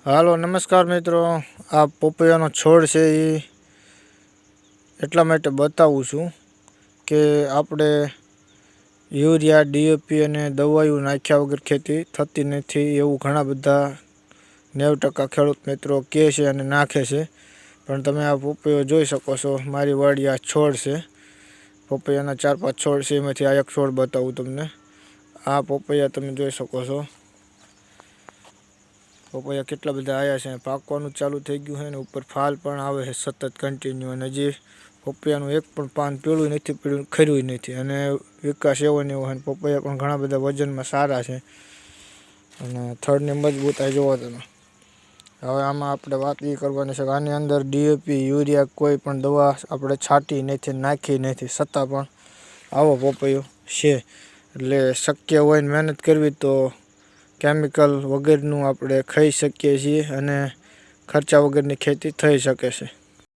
હાલો નમસ્કાર મિત્રો, આ પપૈયાનો છોડ છે એ એટલા માટે બતાવું છું કે આપણે યુરિયા ડીએપી અને દવાઈઓ નાખ્યા વગર ખેતી થતી નથી એવું ઘણા બધા 90% ખેડૂત મિત્રો કહે છે અને નાખે છે. પણ તમે આ પપૈયો જોઈ શકો છો, મારી વાડી આ છોડ છે, પપૈયાના 4-5 છોડ છે, એમાંથી આ એક છોડ બતાવું તમને. આ પપૈયા તમે જોઈ શકો છો, પપૈયા કેટલા બધા આવ્યા છે, પાકવાનું ચાલુ થઈ ગયું છે ને ઉપર ફાલ પણ આવે છે સતત કન્ટિન્યુ. અને હજી પપૈયાનું એક પણ પાન પીળું નથી પીળું, ખર્યું નથી, અને વિકાસ એવો ને એવો છે. પપૈયા પણ ઘણા બધા વજનમાં સારા છે અને થડની મજબૂતાઈ જોવો તમે. હવે આમાં આપણે વાત એ કરવાની છે કે આની અંદર ડીએપી યુરિયા કોઈ પણ દવા આપણે છાંટી નથી, નાખી નથી, છતાં પણ આવો પપૈયો છે. એટલે શક્ય હોય ને મહેનત કરવી તો કેમિકલ વગરનું આપણે ખાઈ શકીએ છીએ અને ખર્ચા વગરની ખેતી થઈ શકે છે.